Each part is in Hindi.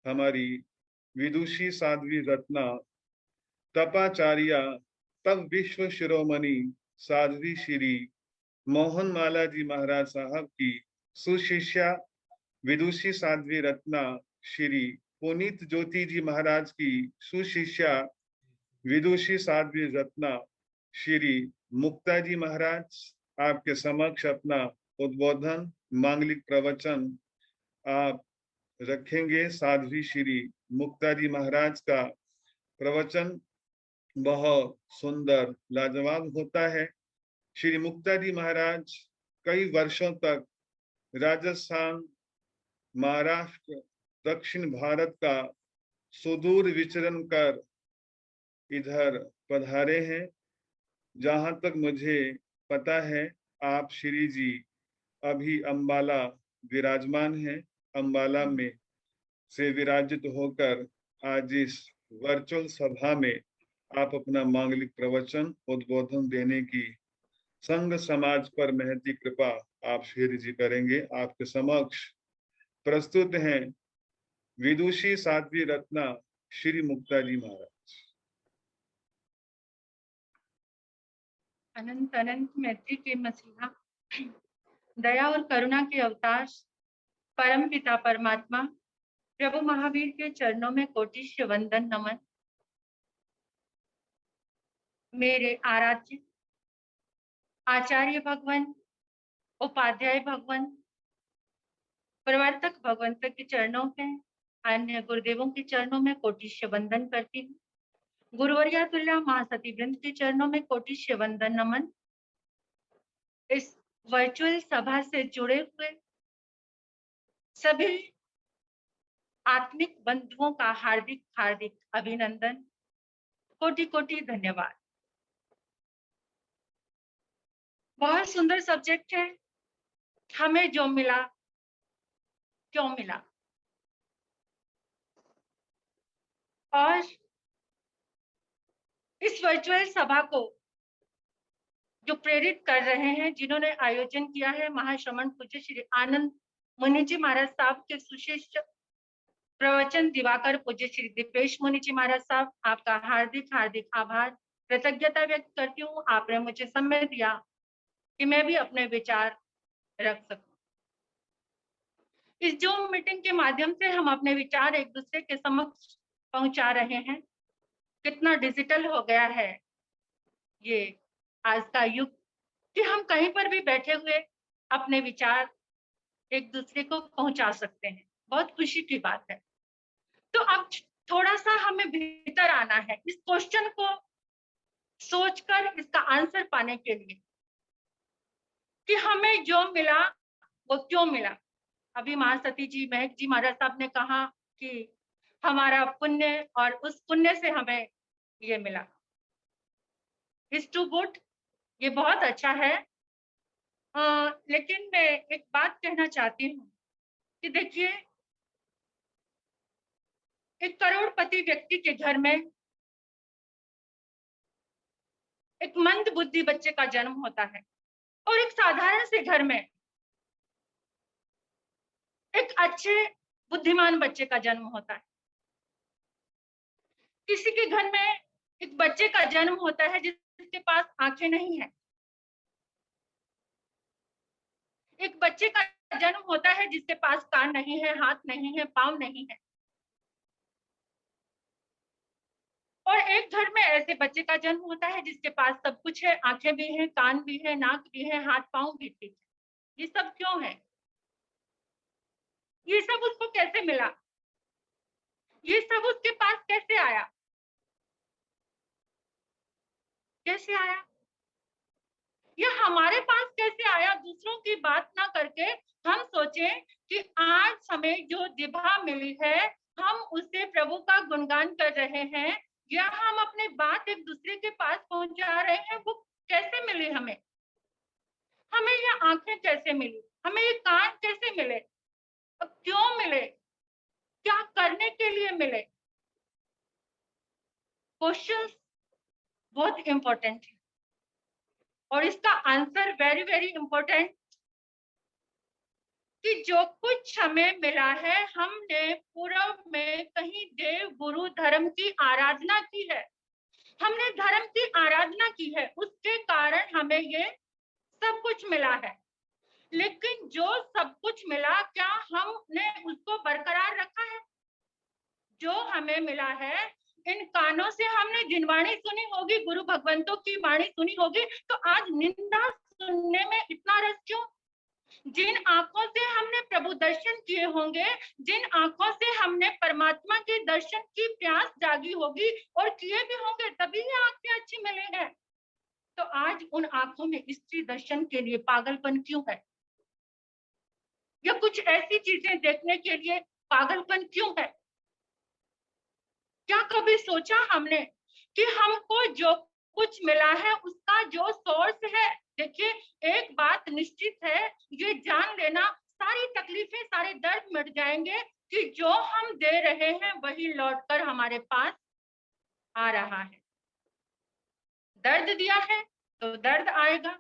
हमारी विदुषी साध्वी रत्ना तपाचार्या तब विश्व शिरोमणि साध्वी श्री मोहन माला जी महाराज साहब की सुशिष्या विदुषी साध्वी रत्ना श्री पुनीत ज्योति जी महाराज की सुशिष्या विदुषी साध्वी रत्ना श्री मुक्ता जी महाराज आपके समक्ष अपना उद्बोधन मांगलिक प्रवचन आप रखेंगे। साध्वी श्री मुक्ता जी महाराज का प्रवचन बहुत सुंदर लाजवाब होता है। श्री मुक्ता जी महाराज कई वर्षों तक राजस्थान, महाराष्ट्र, दक्षिण भारत का सुदूर विचरण कर इधर पधारे हैं। जहां तक मुझे पता है आप श्री जी अभी अंबाला विराजमान हैं। अंबाला में से विराजित होकर आज इस वर्चुअल सभा में आप अपना मांगलिक प्रवचन उद्बोधन देने की संघ समाज पर महती कृपा आप श्री जी करेंगे। आपके समक्ष प्रस्तुत हैं विदुषी साध्वी रत्ना श्री मुक्ता जी महाराज। अनंत अनंत मैत्री के मसीहा, दया और करुणा के अवतार परम पिता परमात्मा प्रभु महावीर के चरणों में कोटिश्य वंदन नमन। मेरे आराध्य आचार्य भगवान, उपाध्याय भगवान, प्रवर्तक भगवंत के चरणों में, अन्य गुरुदेवों के चरणों में कोटिश्य वंदन करती हूँ। गुरुवर्या तुल्य महासती वृंद के चरणों में कोटिश्य वंदन नमन। इस वर्चुअल सभा से जुड़े हुए सभी आत्मिक बंधुओं का हार्दिक हार्दिक अभिनंदन, कोटि कोटि धन्यवाद। बहुत सुंदर सब्जेक्ट है, हमें जो मिला क्यों मिला। और इस वर्चुअल सभा को जो प्रेरित कर रहे हैं, जिन्होंने आयोजन किया है, महाश्रमण पूज्य श्री आनंद मुनि जी महाराज साहब के सुशिष्य प्रवचन दिवाकर पूज्य श्री दीपेश मुनि जी महाराज साहब, आपका हार्दिक हार्दिक आभार, कृतज्ञता व्यक्त करती हूँ। आपने मुझे समय दिया कि मैं भी अपने विचार रख सकूं। इस जूम मीटिंग के माध्यम से हम अपने विचार एक दूसरे के समक्ष पहुंचा रहे हैं। कितना डिजिटल हो गया है ये आज का युग कि हम कहीं पर भी बैठे हुए अपने विचार एक दूसरे को पहुंचा सकते हैं। बहुत खुशी की बात है। तो अब थोड़ा सा हमें भीतर आना है, इस क्वेश्चन को सोचकर इसका आंसर पाने के लिए कि हमें जो मिला वो क्यों मिला। अभी महासती जी, महक जी महाराज साहब ने कहा कि हमारा पुण्य और उस पुण्य से हमें ये मिला। इज टू गुड, ये बहुत अच्छा है। लेकिन मैं एक बात कहना चाहती हूँ कि देखिए, एक करोड़पति व्यक्ति के घर में एक मंद बुद्धि बच्चे का जन्म होता है और एक साधारण से घर में एक अच्छे बुद्धिमान बच्चे का जन्म होता है। किसी के घर में एक बच्चे का जन्म होता है जिसके पास आंखें नहीं है। एक बच्चे का जन्म होता है जिसके पास कान नहीं है, हाथ नहीं है, पांव नहीं है। और एक घर में ऐसे बच्चे का जन्म होता है जिसके पास सब कुछ है, आंखें भी हैं, कान भी है, नाक भी है, हाथ पांव भी ठीक है। ये सब क्यों है? ये सब उसको कैसे मिला? ये सब उसके पास कैसे आया? कैसे आया? ये हमारे पास कैसे आया? दूसरों की बात ना करके हम सोचें कि आज हमें जो जिभा मिली है, हम उससे प्रभु का गुणगान कर रहे हैं या हम अपने बात एक दूसरे के पास पहुंचा रहे हैं, वो कैसे मिली हमें? हमें ये आंखें कैसे मिली? हमें ये कान कैसे मिले? क्यों मिले? क्या करने के लिए मिले? क्वेश्चंस बहुत इंपॉर्टेंट है और इसका आंसर वेरी वेरी इंपॉर्टेंट कि जो कुछ हमें मिला है, हमने पूर्व में धर्म की आराधना की है, हमने धर्म की आराधना की है, उसके कारण हमें ये सब कुछ मिला है। लेकिन जो सब कुछ मिला, क्या हमने उसको बरकरार रखा है? जो हमें मिला है, इन कानों से हमने जिन वाणी सुनी होगी, गुरु भगवंतों की वाणी सुनी होगी, तो आज निंदा सुनने में इतना रस क्यों? जिन आंखों से हमने प्रभु दर्शन किए होंगे, जिन आंखों से हमने परमात्मा के दर्शन की प्यास जागी होगी और किए भी होंगे, तभी ये आंखें अच्छी मिली है। तो आज उन आंखों में स्त्री दर्शन के लिए पागलपन क्यों है? या कुछ ऐसी चीजें देखने के लिए पागलपन क्यों है? क्या कभी सोचा हमने कि हमको जो कुछ मिला है उसका जो सोर्स है? देखिए, एक बात निश्चित है, ये जान लेना, सारी तकलीफें, सारे दर्द मिट जाएंगे कि जो हम दे रहे हैं वही लौटकर हमारे पास आ रहा है। दर्द दिया है तो दर्द आएगा,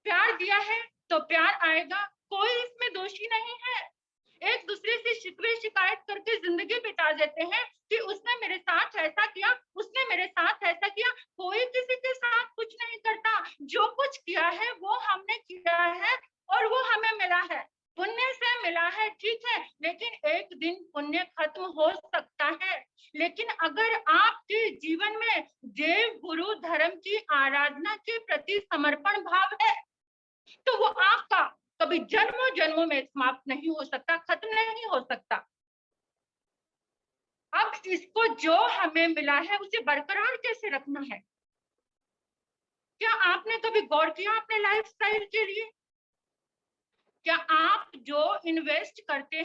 प्यार दिया है तो प्यार आएगा, कोई इसमें दोषी नहीं है। एक दूसरे से शिकवे शिकायत करके जिंदगी बिता देते हैं कि उसने मेरे साथ ऐसा किया, उसने मेरे साथ ऐसा किया। कोई किसी के साथ कुछ नहीं करता, जो कुछ किया है वो हमने किया है और वो हमें मिला है, पुण्य से मिला है, ठीक है, लेकिन एक दिन पुण्य खत्म हो सकता है। लेकिन अगर आपके जीवन में देव गुरु धर्म की आराधना के प्रति समर्पण भाव है, तो वो आपका कभी जन्मों जन्मों में समाप्त नहीं हो सकता, खत्म नहीं हो सकता। अब इसको जो हमें मिला है उसे बरकरार कैसे रखना है? क्या आपने कभी गौर किया अपने लाइफस्टाइल के लिए? क्या आप जो इन्वेस्ट करते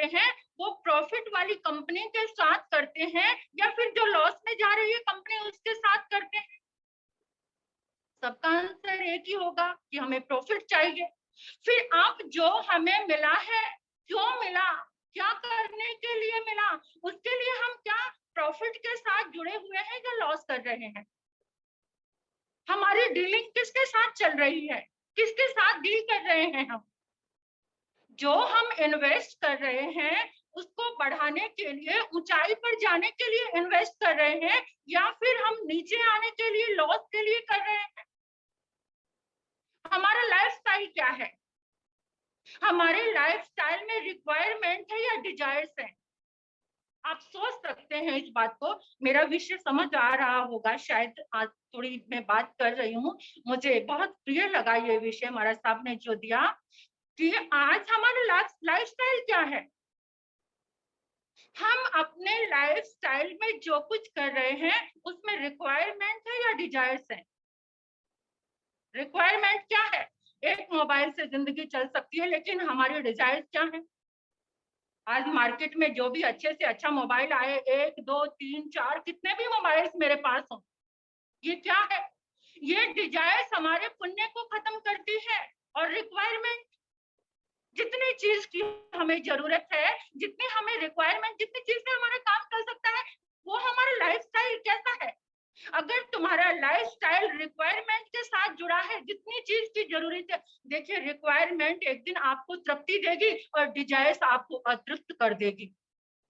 हैं वो प्रॉफिट वाली कंपनी के साथ करते हैं या फिर जो लॉस में जा रही है कंपनी उसके साथ करते हैं? सबका आंसर एक ही होगा कि हमें प्रॉफिट चाहिए। फिर आप जो हमें मिला है, क्यों मिला, क्या करने के लिए मिला, उसके लिए हम क्या प्रॉफिट के साथ जुड़े हुए हैं या लॉस कर रहे हैं? हमारी डीलिंग किसके साथ चल रही है, किसके साथ डील कर रहे हैं हम? जो हम इन्वेस्ट कर रहे हैं उसको बढ़ाने के लिए, ऊंचाई पर जाने के लिए इन्वेस्ट कर रहे हैं या फिर हम नीचे आने के लिए, लॉस के लिए कर रहे हैं? हमारा लाइफस्टाइल क्या है? हमारे लाइफस्टाइल में रिक्वायरमेंट है या डिजायर्स है? आप सोच सकते हैं इस बात को। मेरा विषय समझ आ रहा होगा शायद, आज थोड़ी मैं बात कर रही हूँ, मुझे बहुत प्रिय लगा ये विषय महाराज साहब ने जो दिया कि आज हमारा लाइफस्टाइल क्या है। हम अपने लाइफस्टाइल में जो कुछ कर रहे हैं उसमें रिक्वायरमेंट है या डिजायर्स है? रिक्वायरमेंट क्या है? एक मोबाइल से जिंदगी चल सकती है, लेकिन हमारी डिजायर्स क्या है? आज मार्केट में जो भी अच्छे से अच्छा मोबाइल आए, 1 2 3 4 कितने भी मोबाइल्स मेरे पास हो, ये क्या है? ये डिजायर्स हमारे पुण्य को खत्म करती है। और रिक्वायरमेंट, जितनी चीज की हमें जरूरत है, जितनी हमें रिक्वायरमेंट, जितनी चीज से हमारा काम चल सकता है, वो हमारा लाइफस्टाइल कैसा है? अगर तुम्हारा लाइफस्टाइल रिक्वायरमेंट के साथ जुड़ा है, जितनी चीज की जरूरत है, देखिए रिक्वायरमेंट एक दिन आपको तृप्ति देगी और डिजायर्स आपको अतृप्त कर देगी,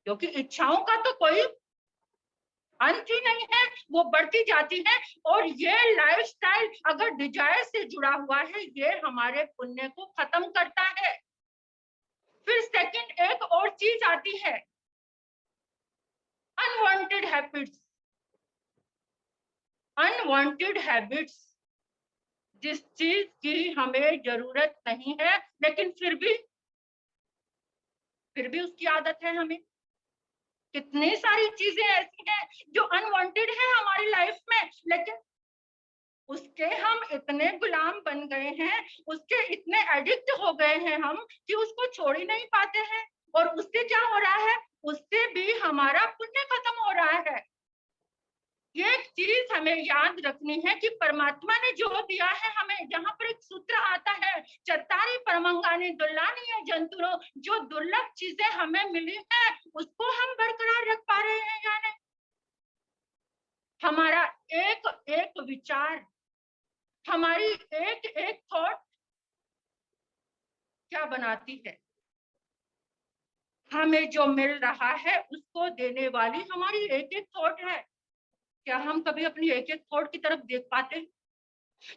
क्योंकि इच्छाओं का तो कोई अंत ही नहीं है, वो बढ़ती जाती है। और ये लाइफस्टाइल अगर डिजायर से जुड़ा हुआ है, ये हमारे पुण्य को खत्म करता है। फिर सेकंड एक और चीज आती है, अनवांटेड हैबिट्स। अनवांटेड हैबिट्स, जिस चीज की हमें जरूरत नहीं है लेकिन फिर भी उसकी आदत है हमें। कितनी सारी चीजें ऐसी हैं जो अनवांटेड है हमारी लाइफ में, लेकिन उसके हम इतने गुलाम बन गए हैं, उसके इतने एडिक्ट हो गए हैं हम कि उसको छोड़ ही नहीं पाते हैं। और उससे क्या हो रहा है? उससे भी हमारा पुण्य खत्म हो रहा है। ये चीज हमें याद रखनी है कि परमात्मा ने जो दिया है हमें, जहां पर एक सूत्र आता है, चत्तारी परमंगानी दुर्लानी है जंतुरो, जो दुर्लभ चीजें हमें मिली है उसको हम बरकरार रख पा रहे हैं या नहीं? हमारा एक एक विचार, हमारी एक एक थॉट क्या बनाती है? हमें जो मिल रहा है उसको देने वाली हमारी एक एक थॉट है। क्या हम कभी अपनी एक एक थॉट की तरफ देख पाते हैं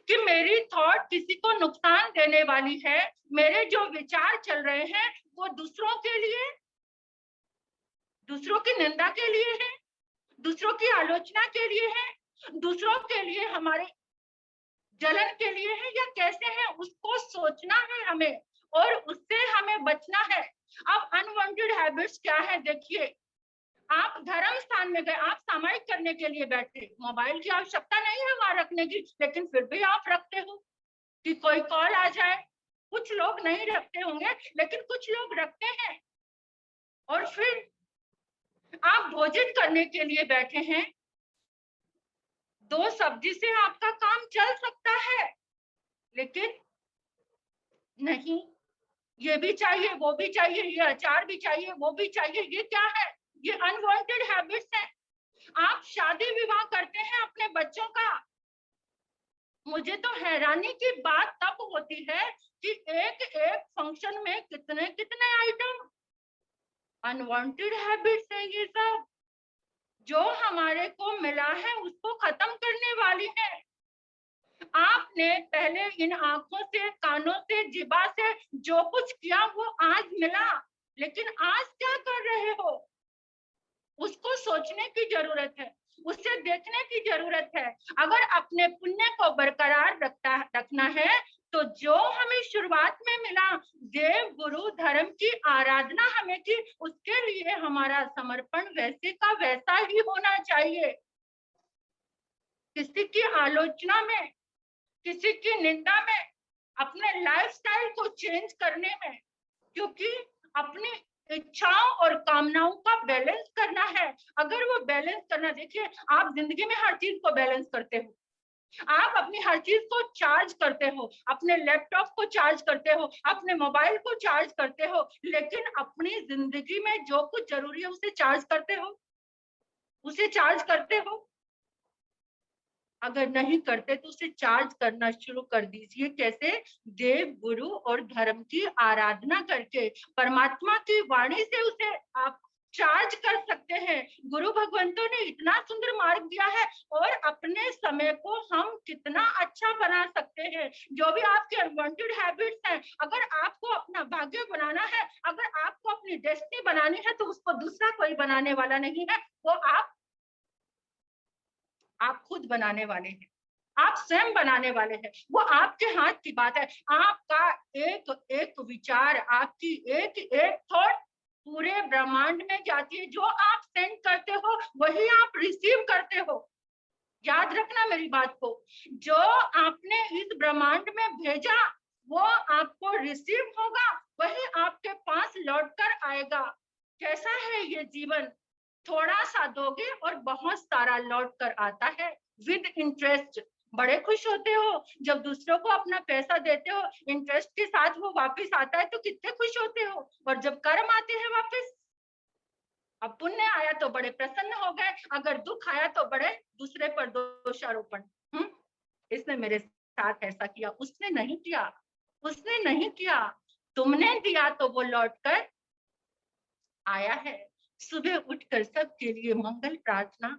कि मेरी थॉट किसी को नुकसान देने वाली है? मेरे जो विचार चल रहे हैं वो दूसरों के लिए, दूसरों की निंदा के लिए है, दूसरों की आलोचना के लिए है, दूसरों के लिए हमारे जलन के लिए है, या कैसे है? उसको सोचना है हमें और उससे हमें बचना है। अब अनवांटेड हैबिट्स क्या है? देखिए, आप धर्म स्थान में गए, आप सामायिक करने के लिए बैठे, मोबाइल की आवश्यकता नहीं है वहां रखने की, लेकिन फिर भी आप रखते हो कि कोई कॉल आ जाए। कुछ लोग नहीं रखते होंगे, लेकिन कुछ लोग रखते हैं। और फिर आप भोजन करने के लिए बैठे हैं, 2 सब्जी से आपका काम चल सकता है, लेकिन नहीं, ये भी चाहिए, वो भी चाहिए, ये अचार भी चाहिए, वो भी चाहिए। ये क्या है? ये अनवांटेड हैबिट्स है। आप शादी विवाह करते हैं अपने बच्चों का, मुझे तो हैरानी की बात तब होती है कि एक एक फंक्शन में कितने कितने आइटम। अनवांटेड हैबिट्स है ये सब, जो हमारे को मिला है उसको खत्म करने वाली है। आपने पहले इन आंखों से, कानों से, जिभा से जो कुछ किया वो आज मिला, लेकिन आज क्या कर रहे हो उसको सोचने की जरूरत है, उसे देखने की जरूरत है। अगर अपने पुण्य को बरकरार रखना है तो जो हमें शुरुआत में मिला, देव गुरु धर्म की आराधना हमें की, उसके लिए हमारा समर्पण वैसे का वैसा ही होना चाहिए। किसी की आलोचना में, किसी की निंदा में, अपने लाइफस्टाइल को चेंज करने में, क्योंकि अपनी इच्छाओं और कामनाओं का बैलेंस करना है। अगर वो बैलेंस करना, देखिए आप जिंदगी में हर चीज को बैलेंस करते हो, आप अपनी हर चीज को चार्ज करते हो, अपने लैपटॉप को चार्ज करते हो, अपने मोबाइल को चार्ज करते हो, लेकिन अपनी जिंदगी में जो कुछ जरूरी है उसे चार्ज करते हो, उसे चार्ज करते हो? अगर नहीं करते तो उसे चार्ज करना शुरू कर दीजिए। कैसे? देव गुरु और धर्म की आराधना करके, परमात्मा की वाणी से उसे आप चार्ज कर सकते हैं। गुरु भगवंतों ने इतना सुंदर मार्ग दिया है, और अपने समय को हम कितना अच्छा बना सकते हैं। जो भी आपके अनवांटेड हैबिट्स हैं, अगर आपको अपना भाग्य बनाना है, अगर आपको अपनी डेस्टिनी बनानी है, तो उसको दूसरा कोई बनाने वाला नहीं है, वो आप खुद बनाने वाले हैं, आप स्वयं बनाने वाले हैं। वो आपके हाथ की बात है। आपका एक एक विचार, आपकी एक एक थॉट पूरे ब्रह्मांड में जाती है। जो आप सेंड करते हो वही आप रिसीव करते हो। याद रखना मेरी बात को, जो आपने इस ब्रह्मांड में भेजा वो आपको रिसीव होगा, वही आपके पास लौट कर आएगा। कैसा है ये जीवन? थोड़ा सा दोगे और बहुत सारा लौट कर आता है, विद इंटरेस्ट। बड़े खुश होते हो जब दूसरों को अपना पैसा देते हो, इंटरेस्ट के साथ वो वापस आता है तो कितने खुश होते हो। और जब कर्म आते हैं वापस, अब पुण्य आया तो बड़े प्रसन्न हो गए, अगर दुख आया तो बड़े दूसरे पर दोषारोपण। इसने मेरे साथ ऐसा किया, उसने नहीं किया, उसने नहीं किया, तुमने दिया तो वो लौट कर आया है। सुबह उठकर सबके लिए मंगल प्रार्थना,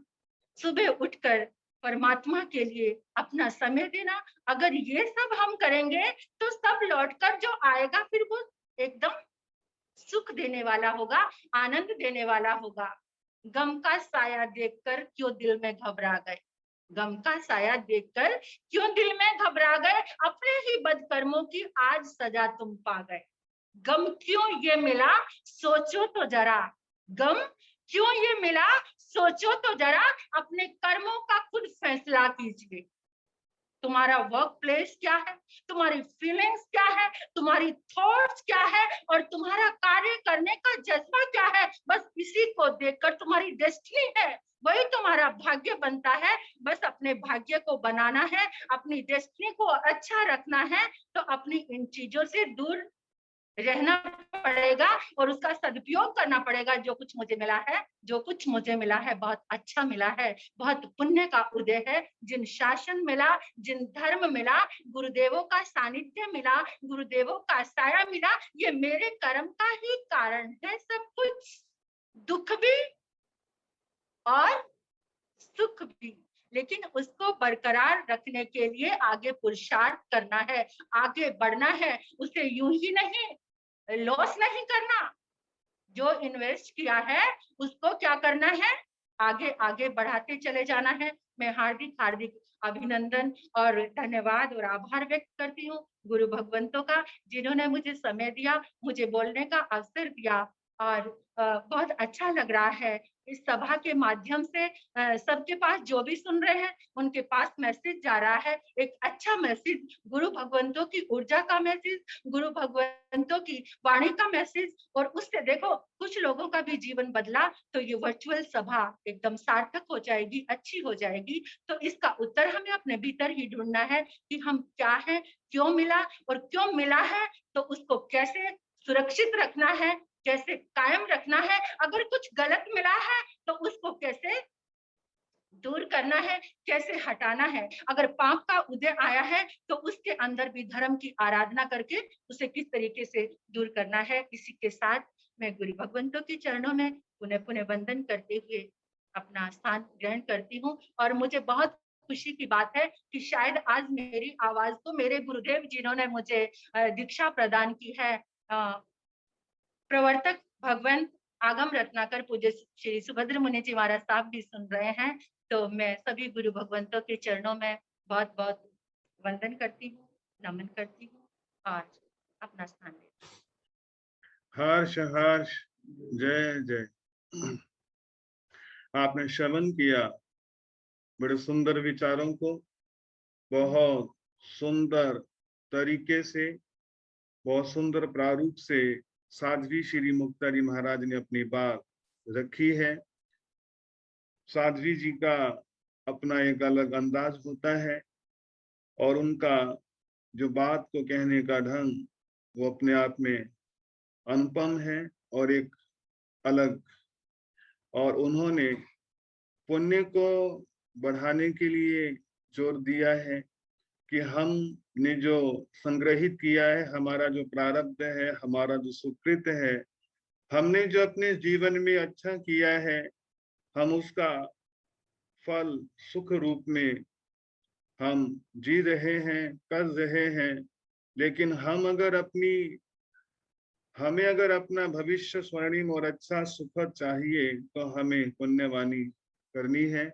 सुबह उठकर परमात्मा के लिए अपना समय देना। अगर ये सब हम करेंगे तो सब लौटकर जो आएगा फिर वो एकदम सुख देने वाला होगा, आनंद देने वाला होगा। गम का साया देखकर क्यों दिल में घबरा गए? गम का साया देखकर क्यों दिल में घबरा गए? अपने ही बदकर्मों की आज सजा तुम पा गए। गम क्यों ये मिला, सोचो तो जरा। गम क्यों ये मिला, सोचो तो जरा। अपने कर्मों का खुद फैसला कीजिए। तुम्हारा वर्क प्लेस क्या है, तुम्हारी फीलिंग्स क्या है, तुम्हारी थॉट्स क्या है, और तुम्हारा कार्य करने का जज्बा क्या है, बस इसी को देखकर तुम्हारी डेस्टिनी है, वही तुम्हारा भाग्य बनता है। बस अपने भाग्य को बनाना है, अपनी डेस्टिनी को अच्छा रखना है, तो अपनी इन चीजों से दूर रहना पड़ेगा और उसका सदुपयोग करना पड़ेगा। जो कुछ मुझे मिला है, जो कुछ मुझे मिला है बहुत अच्छा मिला है, बहुत पुण्य का उदय है। जिन शासन मिला, जिन धर्म मिला, गुरुदेवों का सानिध्य मिला, गुरुदेवों का साया मिला, ये मेरे कर्म का ही कारण है सब कुछ। दुख भी और सुख भी, लेकिन उसको बरकरार रखने के लिए आगे पुरुषार्थ करना है, आगे बढ़ना है। उसे यूं ही नहीं लॉस नहीं करना, जो इन्वेस्ट किया है उसको क्या करना है, आगे आगे बढ़ाते चले जाना है। मैं हार्दिक हार्दिक अभिनंदन और धन्यवाद और आभार व्यक्त करती हूँ गुरु भगवंतों का, जिन्होंने मुझे समय दिया, मुझे बोलने का अवसर दिया। और बहुत अच्छा लग रहा है इस सभा के माध्यम से सबके पास, जो भी सुन रहे हैं उनके पास मैसेज जा रहा है, एक अच्छा मैसेज, गुरु भगवंतों की ऊर्जा का मैसेज, गुरु भगवंतों की वाणी का मैसेज। और उससे देखो कुछ लोगों का भी जीवन बदला, तो ये वर्चुअल सभा एकदम सार्थक हो जाएगी, अच्छी हो जाएगी। तो इसका उत्तर हमें अपने भीतर ही ढूंढना है कि हम क्या है, क्यों मिला, और क्यों मिला है तो उसको कैसे सुरक्षित रखना है, कैसे कायम रखना है। अगर कुछ गलत मिला है तो उसको कैसे दूर करना है, कैसे हटाना है। अगर पाप का उदय आया है तो उसके अंदर भी धर्म की आराधना करके उसे किस तरीके से दूर करना है। इसी के साथ मैं गुरु भगवंतों के चरणों में पुनः पुनः वंदन करते हुए अपना स्थान ग्रहण करती हूँ। और मुझे बहुत खुशी की बात है कि शायद आज मेरी आवाज को मेरे गुरुदेव जिन्होंने मुझे दीक्षा प्रदान की है, प्रवर्तक भगवंत आगम रत्नाकर पूज्य श्री सुभद्र मुनि जी महाराज साहब भी सुन रहे हैं। तो मैं सभी गुरु भगवंतों के चरणों में बहुत बहुत वंदन करती हूँ, नमन करती हूँ और अपना स्थान लेती हूँ। हर्ष हर्ष, जय जय। आपने श्रवण किया बड़े सुंदर विचारों को, बहुत सुंदर तरीके से, बहुत सुंदर प्रारूप से साध्वी श्री मुक्ताजी महाराज ने अपनी बात रखी है। साध्वी जी का अपना एक अलग अंदाज होता है और उनका जो बात को कहने का ढंग वो अपने आप में अनुपम है और एक अलग। और उन्होंने पुण्य को बढ़ाने के लिए जोर दिया है कि हमने जो संग्रहित किया है, हमारा जो प्रारब्ध है, हमारा जो सुकृत है, हमने जो अपने जीवन में अच्छा किया है, हम उसका फल सुख रूप में हम जी रहे हैं, कर रहे हैं। लेकिन हमें अगर अपना भविष्य स्वर्णिम और अच्छा सुखद चाहिए तो हमें पुण्यवानी करनी है।